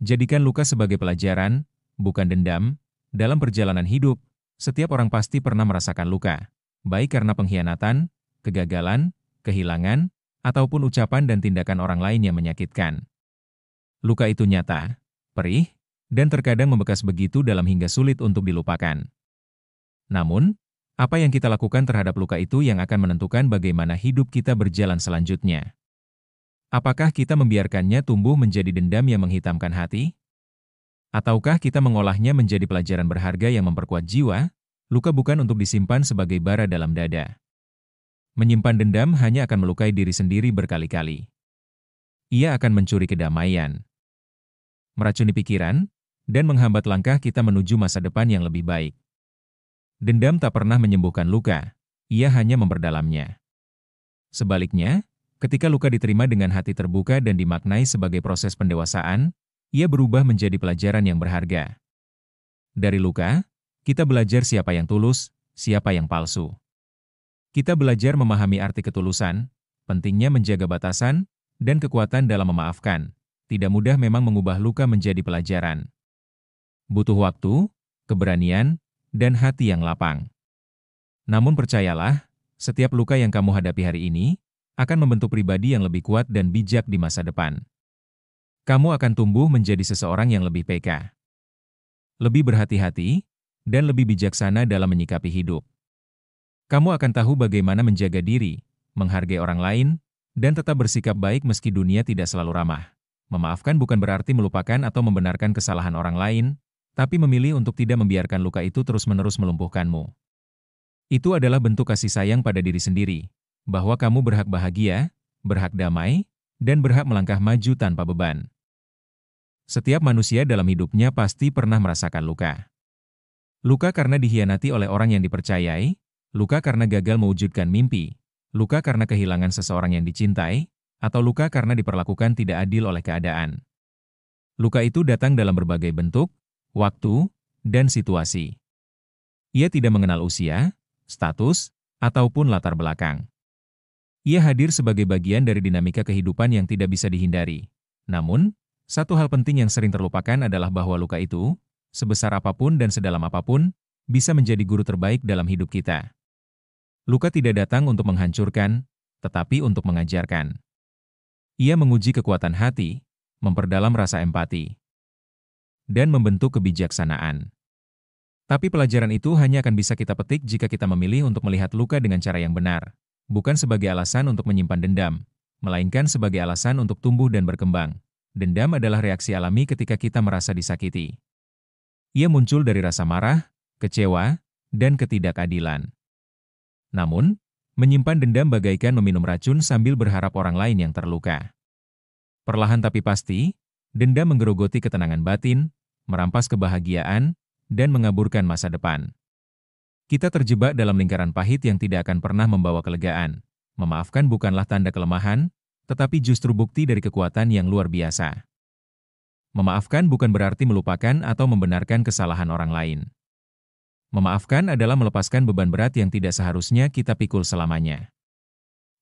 Jadikan luka sebagai pelajaran, bukan dendam. Dalam perjalanan hidup, setiap orang pasti pernah merasakan luka, baik karena pengkhianatan, kegagalan, kehilangan, ataupun ucapan dan tindakan orang lain yang menyakitkan. Luka itu nyata, perih, dan terkadang membekas begitu dalam hingga sulit untuk dilupakan. Namun, apa yang kita lakukan terhadap luka itu yang akan menentukan bagaimana hidup kita berjalan selanjutnya. Apakah kita membiarkannya tumbuh menjadi dendam yang menghitamkan hati? Ataukah kita mengolahnya menjadi pelajaran berharga yang memperkuat jiwa? Luka bukan untuk disimpan sebagai bara dalam dada. Menyimpan dendam hanya akan melukai diri sendiri berkali-kali. Ia akan mencuri kedamaian, meracuni pikiran, dan menghambat langkah kita menuju masa depan yang lebih baik. Dendam tak pernah menyembuhkan luka, ia hanya memperdalamnya. Sebaliknya, ketika luka diterima dengan hati terbuka dan dimaknai sebagai proses pendewasaan, ia berubah menjadi pelajaran yang berharga. Dari luka, kita belajar siapa yang tulus, siapa yang palsu. Kita belajar memahami arti ketulusan, pentingnya menjaga batasan, dan kekuatan dalam memaafkan. Tidak mudah memang mengubah luka menjadi pelajaran. Butuh waktu, keberanian, dan hati yang lapang. Namun percayalah, setiap luka yang kamu hadapi hari ini akan membentuk pribadi yang lebih kuat dan bijak di masa depan. Kamu akan tumbuh menjadi seseorang yang lebih peka, lebih berhati-hati, dan lebih bijaksana dalam menyikapi hidup. Kamu akan tahu bagaimana menjaga diri, menghargai orang lain, dan tetap bersikap baik meski dunia tidak selalu ramah. Memaafkan bukan berarti melupakan atau membenarkan kesalahan orang lain, tapi memilih untuk tidak membiarkan luka itu terus-menerus melumpuhkanmu. Itu adalah bentuk kasih sayang pada diri sendiri, bahwa kamu berhak bahagia, berhak damai, dan berhak melangkah maju tanpa beban. Setiap manusia dalam hidupnya pasti pernah merasakan luka. Luka karena dikhianati oleh orang yang dipercayai, luka karena gagal mewujudkan mimpi, luka karena kehilangan seseorang yang dicintai, atau luka karena diperlakukan tidak adil oleh keadaan. Luka itu datang dalam berbagai bentuk, waktu, dan situasi. Ia tidak mengenal usia, status, ataupun latar belakang. Ia hadir sebagai bagian dari dinamika kehidupan yang tidak bisa dihindari. Namun, satu hal penting yang sering terlupakan adalah bahwa luka itu, sebesar apapun dan sedalam apapun, bisa menjadi guru terbaik dalam hidup kita. Luka tidak datang untuk menghancurkan, tetapi untuk mengajarkan. Ia menguji kekuatan hati, memperdalam rasa empati, dan membentuk kebijaksanaan. Tapi pelajaran itu hanya akan bisa kita petik jika kita memilih untuk melihat luka dengan cara yang benar, bukan sebagai alasan untuk menyimpan dendam, melainkan sebagai alasan untuk tumbuh dan berkembang. Dendam adalah reaksi alami ketika kita merasa disakiti. Ia muncul dari rasa marah, kecewa, dan ketidakadilan. Namun, menyimpan dendam bagaikan meminum racun sambil berharap orang lain yang terluka. Perlahan tapi pasti, dendam menggerogoti ketenangan batin, merampas kebahagiaan, dan mengaburkan masa depan. Kita terjebak dalam lingkaran pahit yang tidak akan pernah membawa kelegaan. Memaafkan bukanlah tanda kelemahan, tetapi justru bukti dari kekuatan yang luar biasa. Memaafkan bukan berarti melupakan atau membenarkan kesalahan orang lain. Memaafkan adalah melepaskan beban berat yang tidak seharusnya kita pikul selamanya.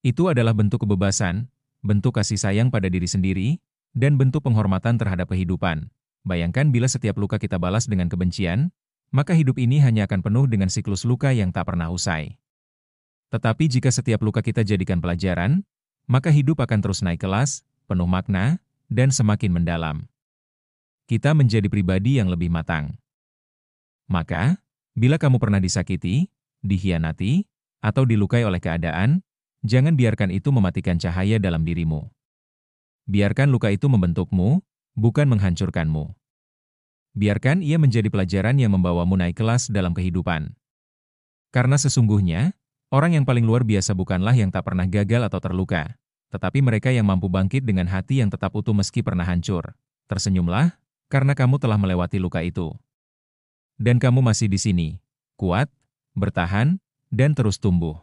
Itu adalah bentuk kebebasan, bentuk kasih sayang pada diri sendiri, dan bentuk penghormatan terhadap kehidupan. Bayangkan bila setiap luka kita balas dengan kebencian, maka hidup ini hanya akan penuh dengan siklus luka yang tak pernah usai. Tetapi jika setiap luka kita jadikan pelajaran, maka hidup akan terus naik kelas, penuh makna, dan semakin mendalam. Kita menjadi pribadi yang lebih matang. Maka, bila kamu pernah disakiti, dikhianati, atau dilukai oleh keadaan, jangan biarkan itu mematikan cahaya dalam dirimu. Biarkan luka itu membentukmu, bukan menghancurkanmu. Biarkan ia menjadi pelajaran yang membawamu naik kelas dalam kehidupan. Karena sesungguhnya, orang yang paling luar biasa bukanlah yang tak pernah gagal atau terluka, tetapi mereka yang mampu bangkit dengan hati yang tetap utuh meski pernah hancur. Tersenyumlah, karena kamu telah melewati luka itu. Dan kamu masih di sini, kuat, bertahan, dan terus tumbuh.